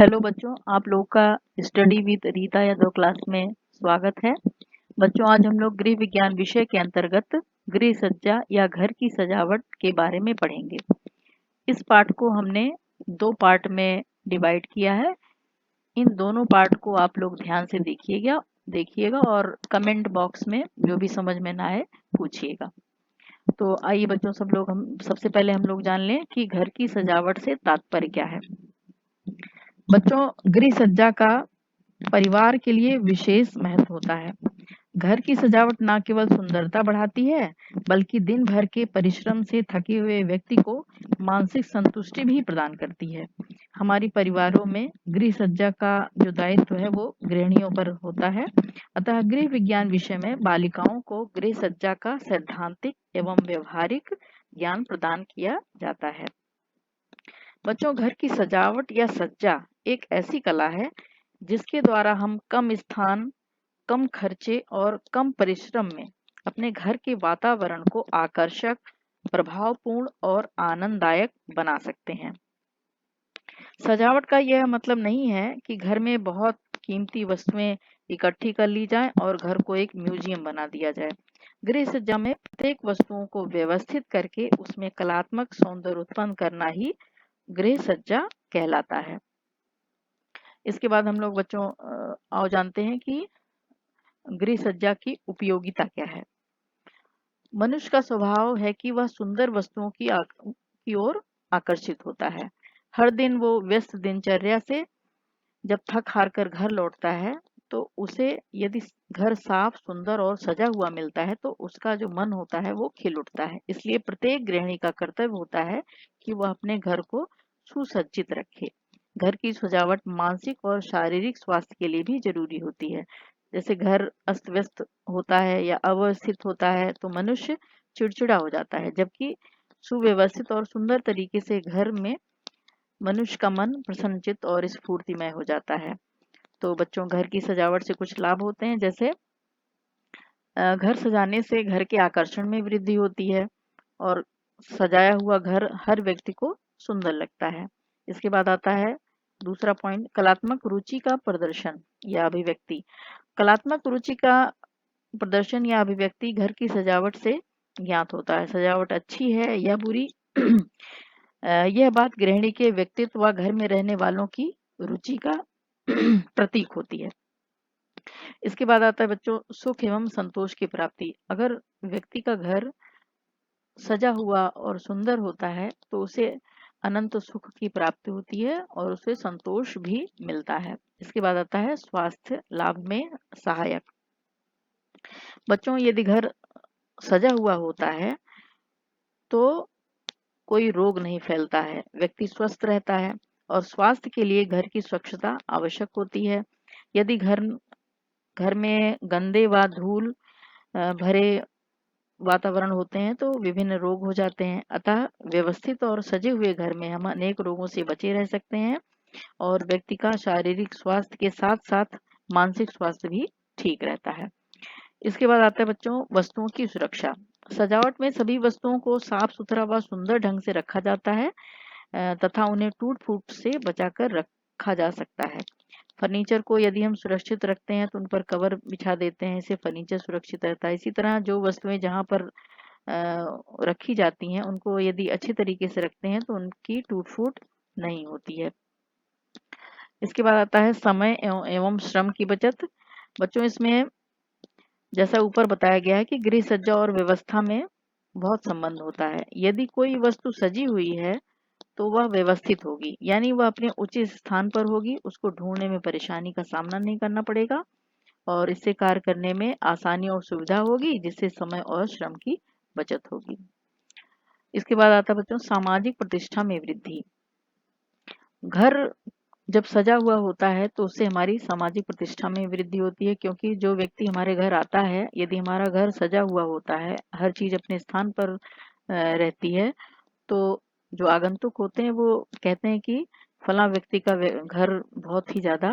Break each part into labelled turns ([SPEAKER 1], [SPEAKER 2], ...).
[SPEAKER 1] Hello बच्चों, आप लोग का study with Rita Yadav class में स्वागत है। बच्चों, आज हम लोग गृह विज्ञान विषय के अंतर्गत गृह सज्जा या घर की सजावट के बारे में पढ़ेंगे। इस पाठ को हमने दो पार्ट में डिवाइड किया है। इन दोनों पार्ट को आप लोग ध्यान से देखिएगा और कमेंट बॉक्स में जो भी समझ में ना आए पूछिएगा। तो आइए बच्चों, हम सबसे पहले हम लोग जान लें कि घर की सजावट से तात्पर्य क्या है। बच्चों, गृह सज्जा का परिवार के लिए विशेष महत्व होता है। घर की सजावट न केवल सुंदरता बढ़ाती है, बल्कि दिन भर के परिश्रम से थके हुए व्यक्ति को मानसिक संतुष्टि भी प्रदान करती है। हमारी परिवारों में गृह सज्जा का जो दायित्व है वो गृहिणियों पर होता है। अतः गृह विज्ञान विषय में बालिकाओं को गृह सज्जा का सैद्धांतिक एवं व्यवहारिक ज्ञान प्रदान किया जाता है। बच्चों, घर की सजावट या सज्जा एक ऐसी कला है जिसके द्वारा हम कम स्थान, कम खर्चे और कम परिश्रम में अपने घर के वातावरण को आकर्षक, प्रभावपूर्ण और आनंददायक बना सकते हैं। सजावट का यह मतलब नहीं है कि घर में बहुत कीमती वस्तुएं इकट्ठी कर ली जाएं और घर को एक म्यूजियम बना दिया जाए। गृह सज्जा में प्रत्येक वस्तुओं को व्यवस्थित करके उसमें कलात्मक सौंदर्य उत्पन्न करना ही गृह सज्जा कहलाता है। इसके बाद हम लोग बच्चों आओ जानते हैं कि गृह सज्जा की उपयोगिता क्या है। मनुष्य का स्वभाव है कि वह सुंदर वस्तुओं की ओर आकर्षित होता है। हर दिन वो व्यस्त दिनचर्या से जब थक हार कर घर लौटता है तो उसे यदि घर साफ, सुंदर और सजा हुआ मिलता है तो उसका जो मन होता है वो खिल उठता है। इसलिए प्रत्येक गृहिणी का कर्तव्य होता है कि वह अपने घर को सुसज्जित रखे। घर की सजावट मानसिक और शारीरिक स्वास्थ्य के लिए भी जरूरी होती है। जैसे घर अस्त व्यस्त होता है या अव्यवस्थित होता है तो मनुष्य चिड़चिड़ा हो जाता है, जबकि सुव्यवस्थित और सुंदर तरीके से घर में मनुष्य का मन प्रसन्नचित्त और स्फूर्तिमय हो जाता है। तो बच्चों, घर की सजावट से कुछ लाभ होते हैं, जैसे घर सजाने से घर के आकर्षण में वृद्धि होती है और सजाया हुआ घर हर व्यक्ति को सुंदर लगता है। इसके बाद आता है दूसरा पॉइंट, कलात्मक रुचि का प्रदर्शन या अभिव्यक्ति। कलात्मक रुचि का प्रदर्शन या अभिव्यक्ति घर की सजावट से ज्ञात होता है। सजावट अच्छी है या बुरी यह बात गृहिणी के व्यक्तित्व व घर में रहने वालों की रुचि का प्रतीक होती है। इसके बाद आता है बच्चों, सुख एवं संतोष की प्राप्ति। अगर व्यक्ति का घर सजा हुआ और सुंदर होता है तो उसे अनंत सुख की प्राप्ति होती है और उसे संतोष भी मिलता है। इसके बाद आता है स्वास्थ्य लाभ में सहायक। बच्चों, यदि घर सजा हुआ होता है तो कोई रोग नहीं फैलता है, व्यक्ति स्वस्थ रहता है और स्वास्थ्य के लिए घर की स्वच्छता आवश्यक होती है। यदि घर में गंदे व धूल भरे वातावरण होते हैं तो विभिन्न रोग हो जाते हैं। अतः व्यवस्थित और सजे हुए घर में हम अनेक रोगों से बचे रह सकते हैं और व्यक्ति का शारीरिक स्वास्थ्य के साथ साथ मानसिक स्वास्थ्य भी ठीक रहता है। इसके बाद आता है बच्चों, वस्तुओं की सुरक्षा। सजावट में सभी वस्तुओं को साफ सुथरा व सुंदर ढंग से रखा जाता है तथा उन्हें टूट फूट से बचाकर रखा जा सकता है। फर्नीचर को यदि हम सुरक्षित रखते हैं तो उन पर कवर बिछा देते हैं, इससे फर्नीचर सुरक्षित रहता है। इसी तरह जो वस्तुएं जहाँ पर रखी जाती हैं उनको यदि अच्छे तरीके से रखते हैं तो उनकी टूट फूट नहीं होती है। इसके बाद आता है समय एवं श्रम की बचत। बच्चों, इसमें जैसा ऊपर बताया गया है कि गृह सज्जा और व्यवस्था में बहुत संबंध होता है। यदि कोई वस्तु सजी हुई है तो वह व्यवस्थित होगी, यानी वह अपने उचित स्थान पर होगी, उसको ढूंढने में परेशानी का सामना नहीं करना पड़ेगा और इससे कार्य करने में आसानी और सुविधा होगी, जिससे समय और श्रम की बचत होगी। इसके बाद आता है बच्चों, सामाजिक प्रतिष्ठा में वृद्धि। घर जब सजा हुआ होता है तो उससे हमारी सामाजिक प्रतिष्ठा में वृद्धि होती है, क्योंकि जो व्यक्ति हमारे घर आता है, यदि हमारा घर सजा हुआ होता है, हर चीज अपने स्थान पर रहती है, तो जो आगंतुक होते हैं वो कहते हैं कि फला व्यक्ति का घर बहुत ही ज्यादा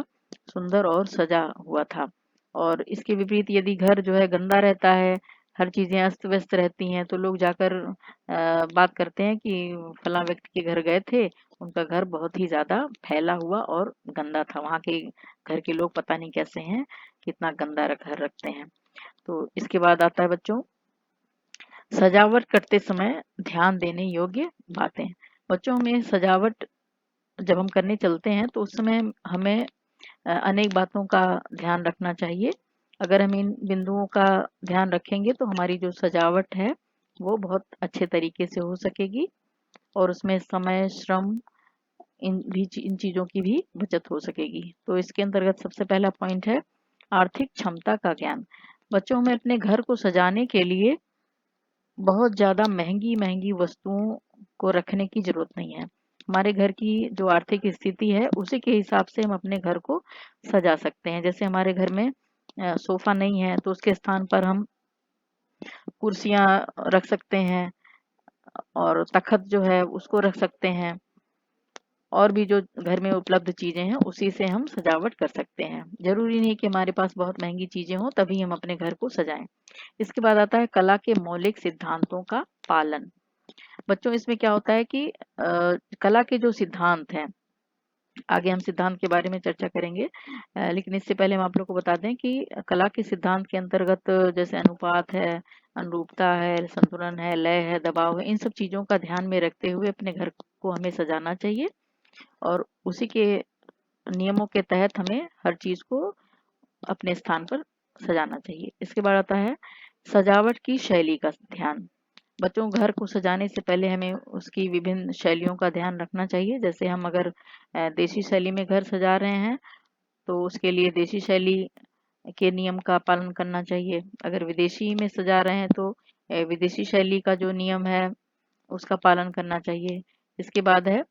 [SPEAKER 1] सुंदर और सजा हुआ था। और इसके विपरीत यदि घर जो है गंदा रहता है, हर चीजें अस्त व्यस्त रहती हैं, तो लोग जाकर बात करते हैं कि फलां व्यक्ति के घर गए थे, उनका घर बहुत ही ज्यादा फैला हुआ और गंदा था, वहां के घर के लोग पता नहीं कैसे हैं, कितना गंदा घर रखते हैं। तो इसके बाद आता है बच्चों सजावट करते समय ध्यान देने योग्य बातें। बच्चों में सजावट जब हम करने चलते हैं तो उस समय हमें अनेक बातों का ध्यान रखना चाहिए। अगर हम इन बिंदुओं का ध्यान रखेंगे तो हमारी जो सजावट है वो बहुत अच्छे तरीके से हो सकेगी और उसमें समय, श्रम, इन चीजों की भी बचत हो सकेगी। तो इसके अंतर्गत सबसे पहला पॉइंट है आर्थिक क्षमता का ज्ञान। बच्चों में अपने घर को सजाने के लिए बहुत ज़्यादा महंगी वस्तुओं को रखने की ज़रूरत नहीं है। हमारे घर की जो आर्थिक स्थिति है उसी के हिसाब से हम अपने घर को सजा सकते हैं। जैसे हमारे घर में सोफा नहीं है तो उसके स्थान पर हम कुर्सियां रख सकते हैं और तखत जो है उसको रख सकते हैं, और भी जो घर में उपलब्ध चीजें हैं उसी से हम सजावट कर सकते हैं। जरूरी नहीं कि हमारे पास बहुत महंगी चीजें हों तभी हम अपने घर को सजाएं। इसके बाद आता है कला के मौलिक सिद्धांतों का पालन। बच्चों इसमें क्या होता है कि कला के जो सिद्धांत हैं, आगे हम सिद्धांत के बारे में चर्चा करेंगे, लेकिन इससे पहले हम आप लोग को बता दें कि कला के सिद्धांत के अंतर्गत जैसे अनुपात है, अनुरूपता है, संतुलन है, लय है, दबाव है, इन सब चीजों का ध्यान में रखते हुए अपने घर को हमें सजाना चाहिए और उसी के नियमों के तहत हमें हर चीज को अपने स्थान पर सजाना चाहिए। इसके बाद आता है सजावट की शैली का ध्यान। बच्चों घर को सजाने से पहले हमें उसकी विभिन्न शैलियों का ध्यान रखना चाहिए। जैसे हम अगर देसी शैली में घर सजा रहे हैं तो उसके लिए देसी शैली के नियम का पालन करना चाहिए। अगर विदेशी में सजा रहे हैं तो विदेशी शैली का जो नियम है उसका पालन करना चाहिए। इसके बाद है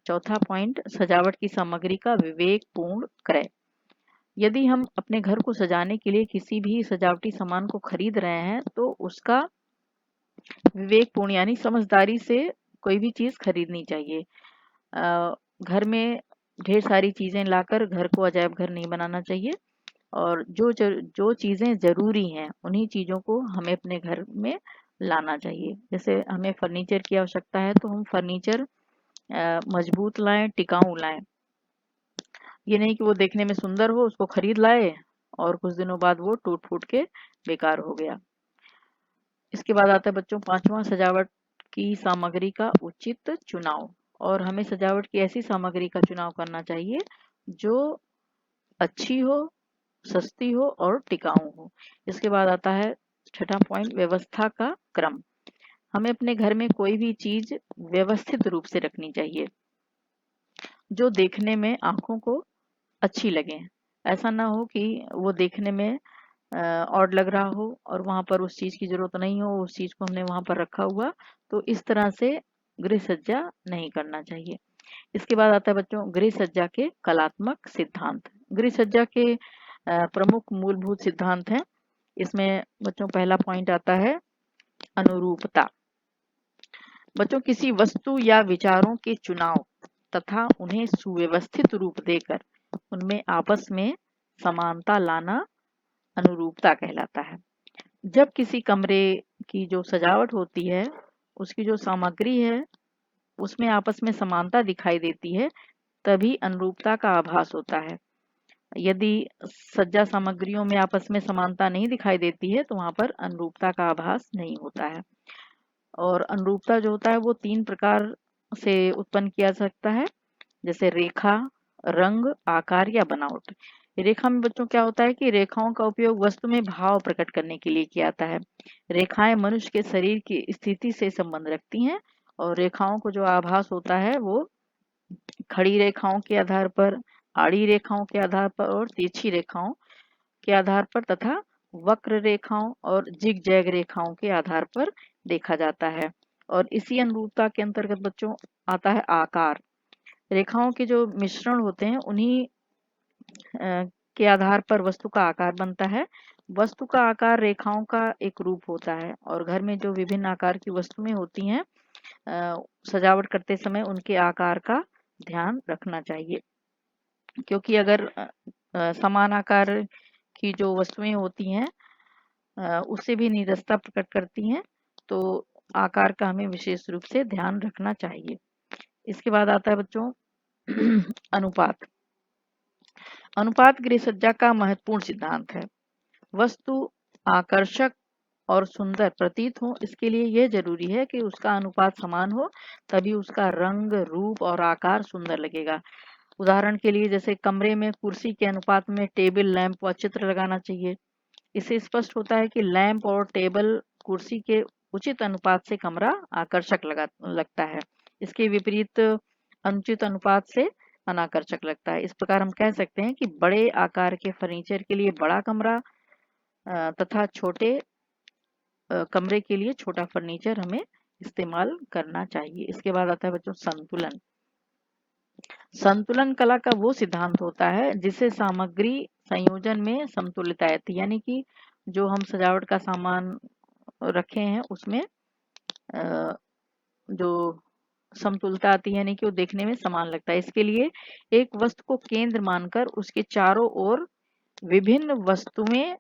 [SPEAKER 1] चौथा पॉइंट सजावट की सामग्री का विवेकपूर्ण क्रय। यदि हम अपने घर को सजाने के लिए किसी भी सजावटी सामान को खरीद रहे हैं तो उसका विवेकपूर्ण यानी समझदारी से कोई भी चीज खरीदनी चाहिए। घर में ढेर सारी चीजें लाकर घर को अजायब घर नहीं बनाना चाहिए और जो चीजें जरूरी हैं उन्हीं चीजों को हमें अपने घर में लाना चाहिए। जैसे हमें फर्नीचर की आवश्यकता है तो हम फर्नीचर मजबूत लाएं, टिकाऊ लाएं। ये नहीं कि वो देखने में सुंदर हो उसको खरीद लाए और कुछ दिनों बाद वो टूट फूट के बेकार हो गया। इसके बाद आता है बच्चों पांचवा सजावट की सामग्री का उचित चुनाव। और हमें सजावट की ऐसी सामग्री का चुनाव करना चाहिए जो अच्छी हो, सस्ती हो और टिकाऊ हो। इसके बाद आता है छठा पॉइंट व्यवस्था का क्रम। हमें अपने घर में कोई भी चीज व्यवस्थित रूप से रखनी चाहिए जो देखने में आंखों को अच्छी लगे। ऐसा ना हो कि वो देखने में ऑड लग रहा हो और वहां पर उस चीज की जरूरत नहीं हो, उस चीज को हमने वहां पर रखा हुआ, तो इस तरह से गृह सज्जा नहीं करना चाहिए। इसके बाद आता है बच्चों गृह सज्जा के कलात्मक सिद्धांत। गृह सज्जा के प्रमुख मूलभूत सिद्धांत हैं। इसमें बच्चों पहला पॉइंट आता है अनुरूपता। बच्चों किसी वस्तु या विचारों के चुनाव तथा उन्हें सुव्यवस्थित रूप देकर उनमें आपस में समानता लाना अनुरूपता कहलाता है। जब किसी कमरे की जो सजावट होती है उसकी जो सामग्री है उसमें आपस में समानता दिखाई देती है तभी अनुरूपता का आभास होता है। यदि सज्जा सामग्रियों में आपस में समानता नहीं दिखाई देती है तो वहां पर अनुरूपता का आभास नहीं होता है। और अनुरूपता जो होता है वो तीन प्रकार से उत्पन्न किया जा सकता है, जैसे रेखा, रंग, आकार या बनावट। रेखा में बच्चों क्या होता है कि रेखाओं का उपयोग वस्तु में भाव प्रकट करने के लिए किया जाता है। रेखाएं मनुष्य के शरीर की स्थिति से संबंध रखती हैं और रेखाओं को जो आभास होता है वो खड़ी रेखाओं के आधार पर, आड़ी रेखाओं के आधार पर और तिरछी रेखाओं के आधार पर तथा वक्र रेखाओं और जिग जैग रेखाओं के आधार पर देखा जाता है। और इसी अनुरूपता के अंतर्गत बच्चों आता है आकार। रेखाओं के जो मिश्रण होते हैं उन्हीं के आधार पर वस्तु का आकार बनता है। वस्तु का आकार रेखाओं का एक रूप होता है और घर में जो विभिन्न आकार की वस्तुएं होती हैं सजावट करते समय उनके आकार का ध्यान रखना चाहिए, क्योंकि अगर समान आकार की जो वस्तुएं होती हैं उससे भी नीरसता प्रकट करती हैं। तो आकार का हमें विशेष रूप से ध्यान रखना चाहिए। इसके बाद आता है बच्चों अनुपात। अनुपात गृह सज्जा का महत्वपूर्ण सिद्धांत है। वस्तु आकर्षक और सुंदर प्रतीत हो, इसके लिए यह जरूरी है कि उसका अनुपात समान हो, तभी उसका रंग, रूप और आकार सुंदर लगेगा। उदाहरण के लिए जैसे कमरे में कुर्सी के अनुपात में टेबल, लैंप व चित्र लगाना चाहिए। इससे स्पष्ट होता है कि लैंप और टेबल कुर्सी के उचित अनुपात से कमरा आकर्षक लगता है। इसके विपरीत अनुचित अनुपात से अनाकर्षक लगता है। इस प्रकार हम कह सकते हैं कि बड़े आकार के फर्नीचर के लिए बड़ा कमरा तथा छोटे कमरे के लिए छोटा फर्नीचर हमें इस्तेमाल करना चाहिए। इसके बाद आता है बच्चों संतुलन। संतुलन कला का वो सिद्धांत होता है जिसे सामग्री संयोजन में समतुलित आती है, यानी कि जो हम सजावट का सामान रखे हैं उसमें जो समतुलता आती है, यानी कि वो देखने में समान लगता है। इसके लिए एक वस्तु को केंद्र मानकर उसके चारों ओर विभिन्न वस्तुएं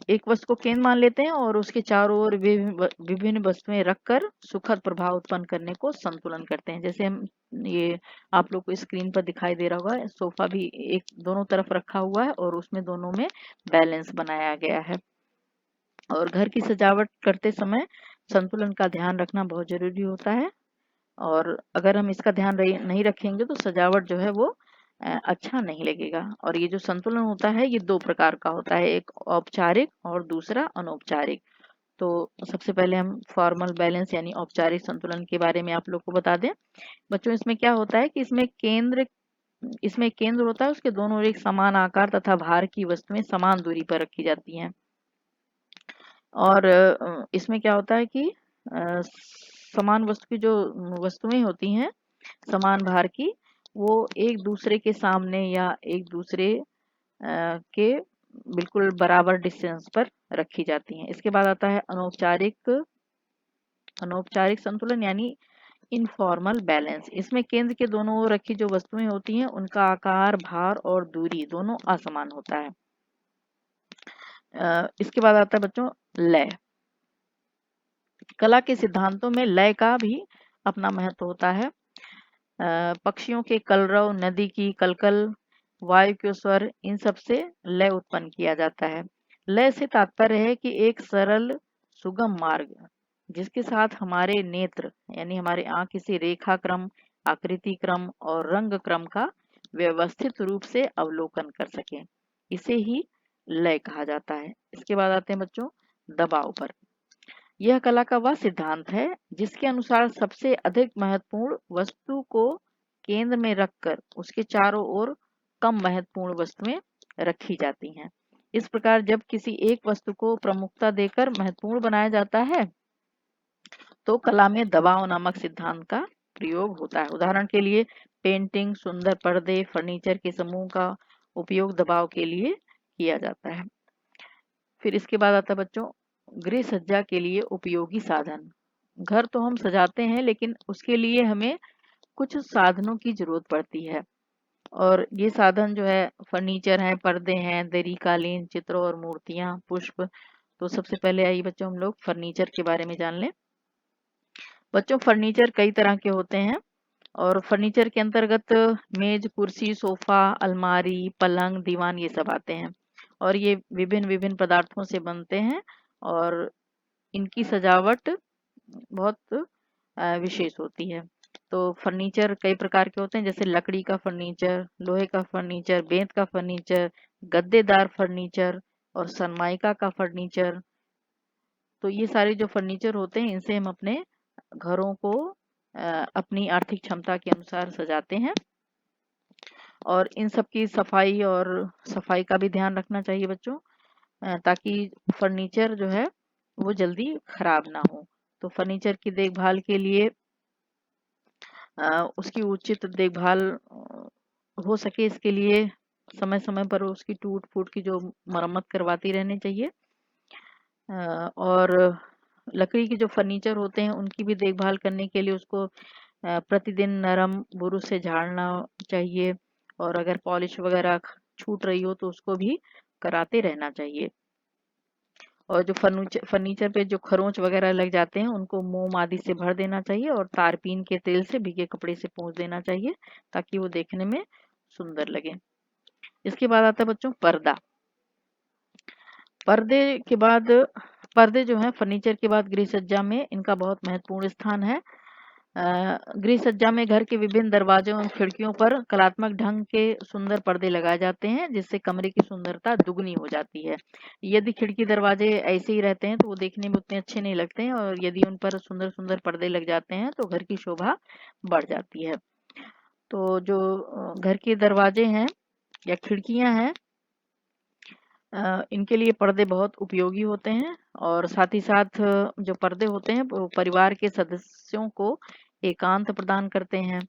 [SPEAKER 1] एक वस्तु को केंद्र मान लेते हैं और उसके चारों ओर विभिन्न वस्तुएं रखकर सुखद प्रभाव उत्पन्न करने को संतुलन करते हैं। जैसे हम ये आप लोग को स्क्रीन पर दिखाई दे रहा होगा, सोफा भी एक दोनों तरफ रखा हुआ है और उसमें दोनों में बैलेंस बनाया गया है। और घर की सजावट करते समय संतुलन का ध्यान रखना बहुत जरूरी होता है, और अगर हम इसका ध्यान नहीं रखेंगे तो सजावट जो है वो अच्छा नहीं लगेगा। और ये जो संतुलन होता है ये दो प्रकार का होता है, एक औपचारिक और दूसरा अनौपचारिक। तो सबसे पहले हम फॉर्मल बैलेंस यानी औपचारिक संतुलन के बारे में आप लोग को बता दें। बच्चों इसमें क्या होता है कि इसमें केंद्र होता है, उसके दोनों ओर एक समान आकार तथा भार की वस्तुएं समान दूरी पर रखी जाती हैं। और इसमें क्या होता है कि समान वस्तु की जो वस्तुएं होती हैं समान भार की, वो एक दूसरे के सामने या एक दूसरे के बिल्कुल बराबर डिस्टेंस पर रखी जाती हैं। इसके बाद आता है अनौपचारिक संतुलन यानी इनफॉर्मल बैलेंस। इसमें केंद्र के दोनों ओर रखी जो वस्तुएं होती हैं उनका आकार, भार और दूरी दोनों असमान होता है। इसके बाद आता है बच्चों लय। कला के सिद्धांतों में लय का भी अपना महत्व होता है। पक्षियों के कलरव, नदी की कलकल, वायु के स्वर, इन सब से लय उत्पन्न किया जाता है। लय से तात्पर्य है कि एक सरल सुगम मार्ग जिसके साथ हमारे नेत्र यानी हमारे आंख किसी रेखा क्रम, आकृति क्रम और रंग क्रम का व्यवस्थित रूप से अवलोकन कर सके, इसे ही लय कहा जाता है। इसके बाद आते हैं बच्चों दबाव पर। यह कला का वह सिद्धांत है जिसके अनुसार सबसे अधिक महत्वपूर्ण वस्तु को केंद्र में रखकर उसके चारों ओर कम महत्वपूर्ण वस्तुएं रखी जाती हैं। इस प्रकार जब किसी एक वस्तु को प्रमुखता देकर महत्वपूर्ण बनाया जाता है तो कला में दबाव नामक सिद्धांत का प्रयोग होता है। उदाहरण के लिए पेंटिंग, सुंदर पर्दे, फर्नीचर के समूह का उपयोग दबाव के लिए किया जाता है। फिर इसके बाद आता है बच्चों गृह सज्जा के लिए उपयोगी साधन। घर तो हम सजाते हैं लेकिन उसके लिए हमें कुछ साधनों की जरूरत पड़ती है, और ये साधन जो है फर्नीचर है, पर्दे हैं, दरी, कालीन, चित्र और मूर्तियां, पुष्प। तो सबसे पहले आइए बच्चों हम लोग फर्नीचर के बारे में जान लें। बच्चों फर्नीचर कई तरह के होते हैं और फर्नीचर के अंतर्गत मेज, कुर्सी, सोफा, अलमारी, पलंग, दीवान ये सब आते हैं, और ये विभिन्न विभिन्न पदार्थों से बनते हैं और इनकी सजावट बहुत विशेष होती है। तो फर्नीचर कई प्रकार के होते हैं, जैसे लकड़ी का फर्नीचर, लोहे का फर्नीचर, बेंत का फर्नीचर, गद्देदार फर्नीचर और सनमाइका का फर्नीचर। तो ये सारे जो फर्नीचर होते हैं इनसे हम अपने घरों को अपनी आर्थिक क्षमता के अनुसार सजाते हैं, और इन सब की सफाई का भी ध्यान रखना चाहिए बच्चों, ताकि फर्नीचर जो है वो जल्दी खराब ना हो। तो फर्नीचर की देखभाल के लिए उसकी उचित देखभाल हो सके इसके लिए समय समय पर उसकी टूट फूट की जो मरम्मत करवाती रहनी चाहिए। और लकड़ी के जो फर्नीचर होते हैं उनकी भी देखभाल करने के लिए उसको प्रतिदिन नरम बुरुश से झाड़ना चाहिए, और अगर पॉलिश वगैरह छूट रही हो तो उसको भी कराते रहना चाहिए। और जो फर्नीचर पे जो खरोंच वगैरह लग जाते हैं उनको मोम आदि से भर देना चाहिए और तारपीन के तेल से भीगे कपड़े से पोंछ देना चाहिए ताकि वो देखने में सुंदर लगे। इसके बाद आता है बच्चों पर्दा। पर्दे के बाद पर्दे जो है फर्नीचर के बाद गृह सज्जा में इनका बहुत महत्वपूर्ण स्थान है। गृह सज्जा में घर के विभिन्न दरवाजों और खिड़कियों पर कलात्मक ढंग के सुंदर पर्दे लगाए जाते हैं जिससे कमरे की सुंदरता दुगनी हो जाती है। यदि खिड़की दरवाजे ऐसे ही रहते हैं तो वो देखने में उतने अच्छे नहीं लगते हैं, और यदि उन पर सुंदर सुंदर पर्दे लग जाते हैं तो घर की शोभा बढ़ जाती है। तो जो घर के दरवाजे हैं या खिड़कियां हैं, इनके लिए पर्दे बहुत उपयोगी होते हैं, और साथ ही साथ जो पर्दे होते हैं वो परिवार के सदस्यों को एकांत प्रदान करते हैं।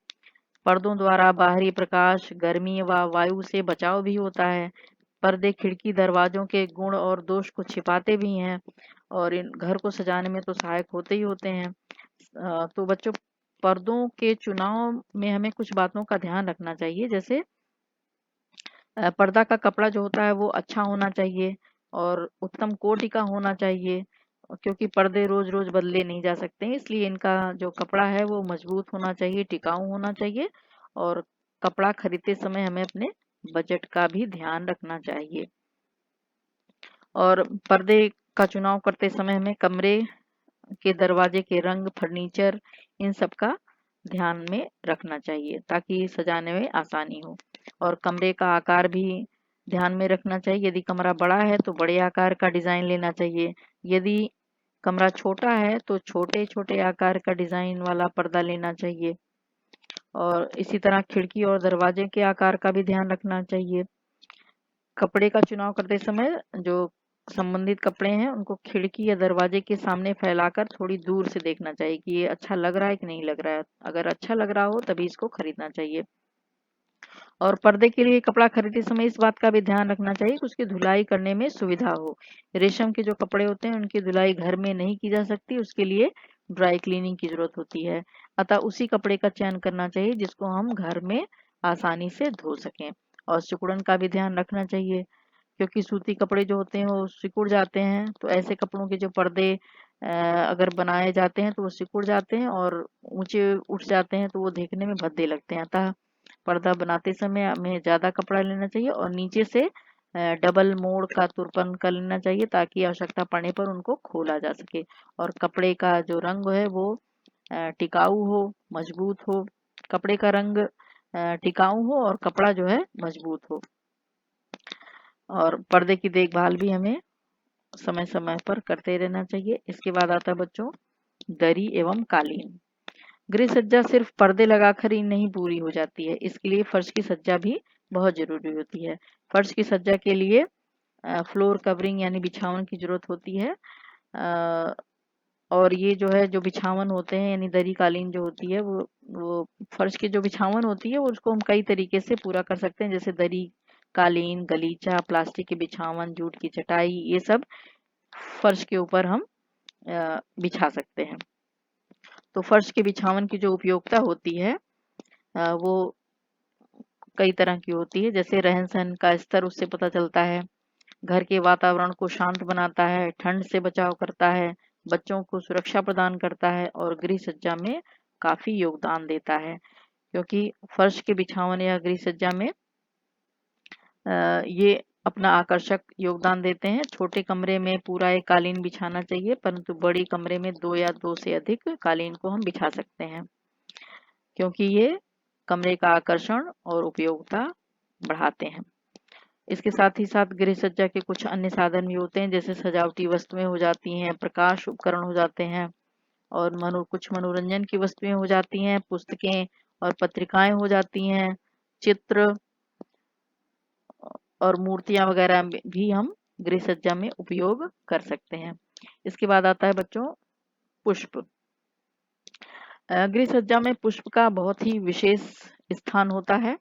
[SPEAKER 1] पर्दों द्वारा बाहरी प्रकाश, गर्मी व वायु से बचाव भी होता है। पर्दे खिड़की दरवाजों के गुण और दोष को छिपाते भी हैं और इन घर को सजाने में तो सहायक होते ही होते हैं। तो बच्चों, पर्दों के चुनाव में हमें कुछ बातों का ध्यान रखना चाहिए। जैसे पर्दा का कपड़ा जो होता है वो अच्छा होना चाहिए और उत्तम कोटि का होना चाहिए, क्योंकि पर्दे रोज रोज बदले नहीं जा सकते हैं, इसलिए इनका जो कपड़ा है वो मजबूत होना चाहिए, टिकाऊ होना चाहिए। और कपड़ा खरीदते समय हमें अपने बजट का भी ध्यान रखना चाहिए। और पर्दे का चुनाव करते समय हमें कमरे के दरवाजे के रंग, फर्नीचर, इन सब का ध्यान में रखना चाहिए ताकि सजाने में आसानी हो। और कमरे का आकार भी ध्यान में रखना चाहिए। यदि कमरा बड़ा है तो बड़े आकार का डिजाइन लेना चाहिए। यदि कमरा छोटा है तो छोटे छोटे आकार का डिजाइन वाला पर्दा लेना चाहिए। और इसी तरह खिड़की और दरवाजे के आकार का भी ध्यान रखना चाहिए। कपड़े का चुनाव करते समय जो संबंधित कपड़े हैं उनको खिड़की या दरवाजे के सामने फैलाकर थोड़ी दूर से देखना चाहिए कि ये अच्छा लग रहा है कि नहीं लग रहा है। अगर अच्छा लग रहा हो तभी इसको खरीदना चाहिए। और पर्दे के लिए कपड़ा खरीदते समय इस बात का भी ध्यान रखना चाहिए कि उसकी धुलाई करने में सुविधा हो। रेशम के जो कपड़े होते हैं उनकी धुलाई घर में नहीं की जा सकती, उसके लिए ड्राई क्लीनिंग की जरूरत होती है। अतः उसी कपड़े का चयन करना चाहिए जिसको हम घर में आसानी से धो सकें। और सिकुड़न का भी ध्यान रखना चाहिए, क्योंकि सूती कपड़े जो होते हैं वो सिकुड़ जाते हैं। तो ऐसे कपड़ों के जो पर्दे अगर बनाए जाते हैं तो वो सिकुड़ जाते हैं और ऊंचे उठ जाते हैं तो वो देखने में भद्दे लगते हैं। अतः पर्दा बनाते समय हमें ज्यादा कपड़ा लेना चाहिए और नीचे से डबल मोड़ का तुरपन कर लेना चाहिए ताकि आवश्यकता पड़ने पर उनको खोला जा सके। और कपड़े का जो रंग है वो टिकाऊ हो, मजबूत हो। कपड़े का रंग टिकाऊ हो और कपड़ा जो है मजबूत हो। और पर्दे की देखभाल भी हमें समय समय पर करते रहना चाहिए। इसके बाद आता है बच्चों दरी एवं कालीन। गृह सज्जा सिर्फ पर्दे लगाकर ही नहीं पूरी हो जाती है, इसके लिए फर्श की सज्जा भी बहुत जरूरी होती है। फर्श की सज्जा के लिए फ्लोर कवरिंग यानी बिछावन की जरूरत होती है। और ये जो है जो बिछावन होते हैं यानी दरी कालीन जो होती है वो फर्श की जो बिछावन होती है वो उसको हम कई तरीके से पूरा कर सकते हैं, जैसे दरी, कालीन, गलीचा, प्लास्टिक के बिछावन, जूट की चटाई, ये सब फर्श के ऊपर हम बिछा सकते हैं। तो फर्श के बिछावन की जो उपयोगिता होती है वो कई तरह की होती है। जैसे रहन सहन का स्तर उससे पता चलता है, घर के वातावरण को शांत बनाता है, ठंड से बचाव करता है, बच्चों को सुरक्षा प्रदान करता है और गृह सज्जा में काफी योगदान देता है। क्योंकि फर्श के बिछावन या गृह सज्जा में ये अपना आकर्षक योगदान देते हैं। छोटे कमरे में पूरा एक कालीन बिछाना चाहिए, परंतु बड़ी कमरे में दो या दो से अधिक कालीन को हम बिछा सकते हैं, क्योंकि ये कमरे का आकर्षण और उपयोगिता बढ़ाते हैं। इसके साथ ही साथ गृह सज्जा के कुछ अन्य साधन भी होते हैं, जैसे सजावटी वस्तुएं हो जाती हैं, प्रकाश उपकरण हो जाते हैं और कुछ मनोरंजन की वस्तुएं हो जाती हैं, पुस्तकें और पत्रिकाएं हो जाती हैं, चित्र और मूर्तियां वगैरह भी हम गृह सज्जा में उपयोग कर सकते हैं। इसके बाद आता है बच्चों पुष्प। गृह सज्जा में पुष्प का बहुत ही विशेष स्थान होता है।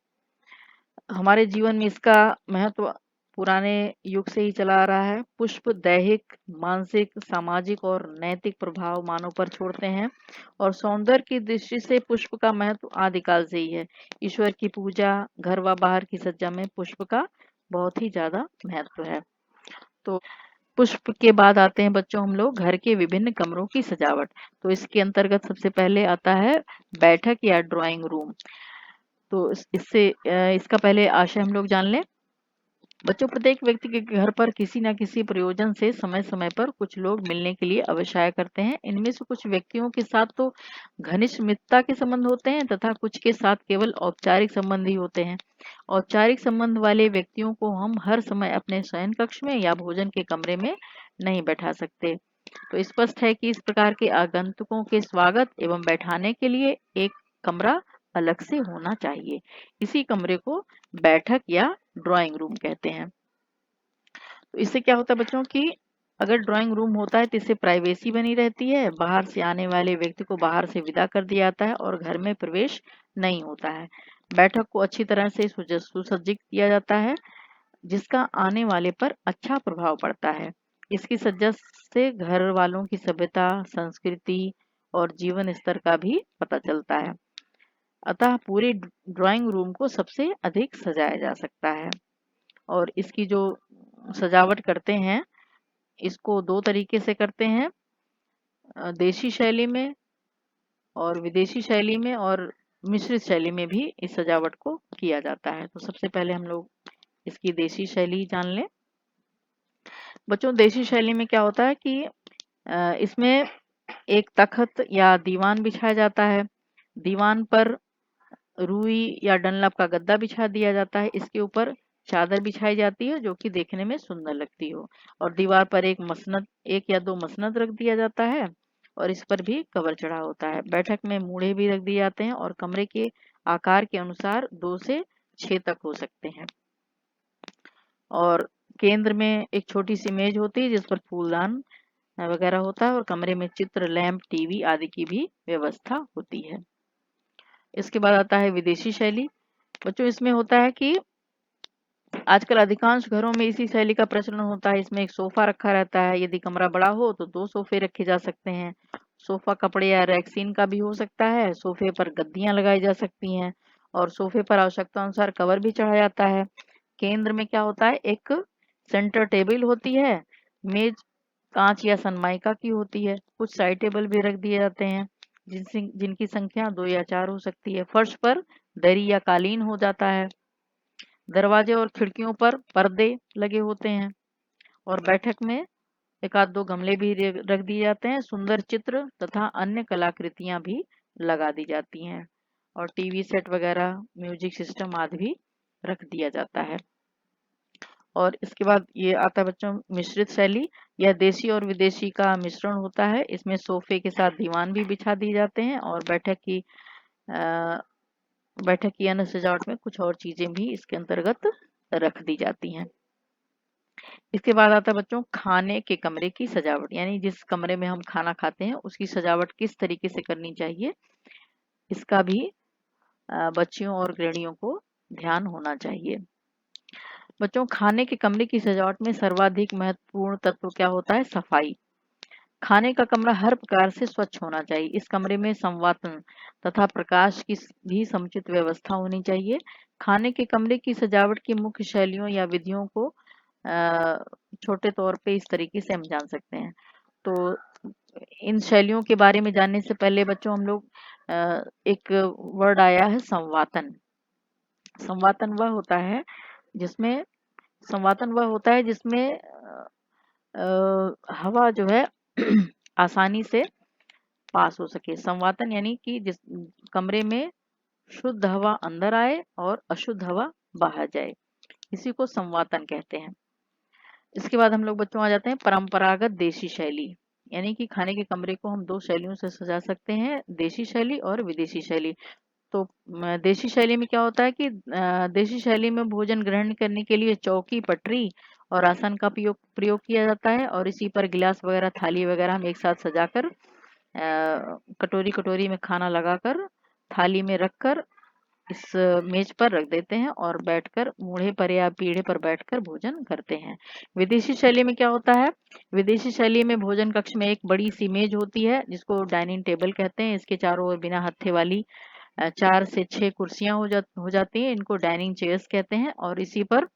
[SPEAKER 1] हमारे जीवन में इसका महत्व पुराने युग से ही चला आ रहा है। पुष्प दैहिक, मानसिक, सामाजिक और नैतिक प्रभाव मानव पर छोड़ते हैं और सौंदर्य की दृष्टि से पुष्प का महत्व आदिकाल से ही है। ईश्वर की पूजा, घर व बाहर की सज्जा में पुष्प का बहुत ही ज्यादा महत्व है। तो पुष्प के बाद आते हैं बच्चों हम लोग घर के विभिन्न कमरों की सजावट। तो इसके अंतर्गत सबसे पहले आता है बैठक या ड्राइंग रूम। तो इसका पहले आशय हम लोग जान लें। बच्चों, प्रत्येक व्यक्ति के घर पर किसी न किसी प्रयोजन से समय समय पर कुछ लोग मिलने के लिए अवश्य आया करते हैं। इनमें से कुछ व्यक्तियों के साथ तो घनिष्ठ मित्रता के संबंध होते हैं तथा कुछ के साथ केवल औपचारिक संबंध ही होते हैं। औपचारिक संबंध वाले व्यक्तियों को हम हर समय अपने शयन कक्ष में या भोजन के कमरे में नहीं बैठा सकते। तो स्पष्ट है कि इस प्रकार के आगंतुकों के स्वागत एवं बैठाने के लिए एक कमरा अलग से होना चाहिए। इसी कमरे को बैठक या ड्राइंग रूम कहते हैं। तो इससे क्या होता है बच्चों की, अगर ड्राइंग रूम होता है तो इससे प्राइवेसी बनी रहती है, बाहर से आने वाले व्यक्ति को बाहर से विदा कर दिया जाता है और घर में प्रवेश नहीं होता है। बैठक को अच्छी तरह से सुसज्जित किया जाता है जिसका आने वाले पर अच्छा प्रभाव पड़ता है। इसकी सज्जा से घर वालों की सभ्यता, संस्कृति और जीवन स्तर का भी पता चलता है। अतः पूरे ड्राइंग रूम को सबसे अधिक सजाया जा सकता है। और इसकी जो सजावट करते हैं इसको दो तरीके से करते हैं, देशी शैली में और विदेशी शैली में और मिश्रित शैली में भी इस सजावट को किया जाता है। तो सबसे पहले हम लोग इसकी देशी शैली जान लें। बच्चों, देशी शैली में क्या होता है कि इसमें एक तख्त या दीवान बिछाया जाता है। दीवान पर रुई या डनलप का गद्दा बिछा दिया जाता है। इसके ऊपर चादर बिछाई जाती है जो कि देखने में सुंदर लगती हो, और दीवार पर एक या दो मसनद रख दिया जाता है और इस पर भी कवर चढ़ा होता है। बैठक में मूढ़े भी रख दिए जाते हैं और कमरे के आकार के अनुसार 2 से 6 तक हो सकते हैं। और केंद्र में एक छोटी सी मेज होती है जिस पर फूलदान वगैरह होता है और कमरे में चित्र, लैंप, टीवी आदि की भी व्यवस्था होती है। इसके बाद आता है विदेशी शैली। बच्चों, इसमें होता है कि आजकल अधिकांश घरों में इसी शैली का प्रचलन होता है। इसमें एक सोफा रखा रहता है। यदि कमरा बड़ा हो तो 2 सोफे रखे जा सकते हैं। सोफा कपड़े या रैक्सीन का भी हो सकता है। सोफे पर गद्दियां लगाई जा सकती हैं और सोफे पर आवश्यकता अनुसार कवर भी चढ़ा जाता है। केंद्र में क्या होता है, एक सेंटर टेबल होती है। मेज कांच या सनमाइका की होती है। कुछ साइड टेबल भी रख दिए जाते हैं जिनकी संख्या 2 या 4 हो सकती है। फर्श पर दरी या कालीन हो जाता है। दरवाजे और खिड़कियों पर पर्दे लगे होते हैं और बैठक में एक आध दो गमले भी रख दिए जाते हैं। सुंदर चित्र तथा अन्य कलाकृतियां भी लगा दी जाती हैं और टीवी सेट वगैरह, म्यूजिक सिस्टम आदि भी रख दिया जाता है। और इसके बाद ये आता है बच्चों मिश्रित शैली। यह देशी और विदेशी का मिश्रण होता है। इसमें सोफे के साथ दीवान भी बिछा दिए जाते हैं और बैठक की अन्य सजावट में कुछ और चीजें भी इसके अंतर्गत रख दी जाती हैं। इसके बाद आता है बच्चों खाने के कमरे की सजावट, यानी जिस कमरे में हम खाना खाते हैं उसकी सजावट किस तरीके से करनी चाहिए, इसका भी बच्चियों और गृहिणियों को ध्यान होना चाहिए। बच्चों, खाने के कमरे की सजावट में सर्वाधिक महत्वपूर्ण तत्व क्या होता है, सफाई। खाने का कमरा हर प्रकार से स्वच्छ होना चाहिए। इस कमरे में संवातन तथा प्रकाश की भी समुचित व्यवस्था होनी चाहिए। खाने के कमरे की सजावट की मुख्य शैलियों या विधियों को छोटे तौर पे इस तरीके से हम जान सकते हैं। तो इन शैलियों के बारे में जानने से पहले बच्चों हम लोग एक वर्ड आया है संवातन। संवातन वह होता है जिसमें हवा जो है आसानी से पास हो सके। संवातन यानी कि जिस कमरे में शुद्ध हवा अंदर आए और अशुद्ध हवा बाहर जाए, इसी को संवातन कहते हैं। इसके बाद हम लोग बच्चों आ जाते हैं परंपरागत देशी शैली, यानी कि खाने के कमरे को हम 2 शैलियों से सजा सकते हैं, देशी शैली और विदेशी शैली। तो देशी शैली में क्या होता है कि देशी शैली में भोजन ग्रहण करने के लिए चौकी, पटरी और आसन का प्रयोग किया जाता है और इसी पर गिलास वगैरह, थाली वगैरह हम एक साथ सजाकर कटोरी कटोरी में खाना लगाकर थाली में रखकर इस मेज पर रख देते हैं और बैठकर मूढ़े पर या पीढ़े पर बैठकर भोजन करते हैं। विदेशी शैली में क्या होता है, विदेशी शैली में भोजन कक्ष में एक बड़ी सी मेज होती है जिसको डाइनिंग टेबल कहते हैं। इसके चारों ओर बिना हत्थे वाली 4 से 6 कुर्सियां हो जाती हैं। इनको डाइनिंग चेयर्स कहते हैं और इसी पर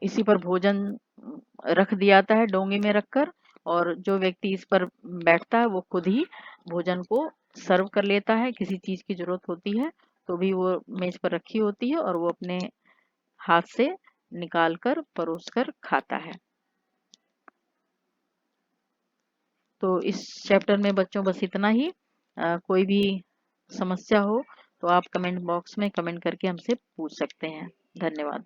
[SPEAKER 1] इसी पर भोजन रख दिया जाता है डोंगे में रखकर, और जो व्यक्ति इस पर बैठता है वो खुद ही भोजन को सर्व कर लेता है। किसी चीज की जरूरत होती है तो भी वो मेज पर रखी होती है और वो अपने हाथ से निकाल कर परोस कर खाता है। तो इस चैप्टर में बच्चों बस इतना ही। कोई भी समस्या हो तो आप कमेंट बॉक्स में कमेंट करके हमसे पूछ सकते हैं। धन्यवाद।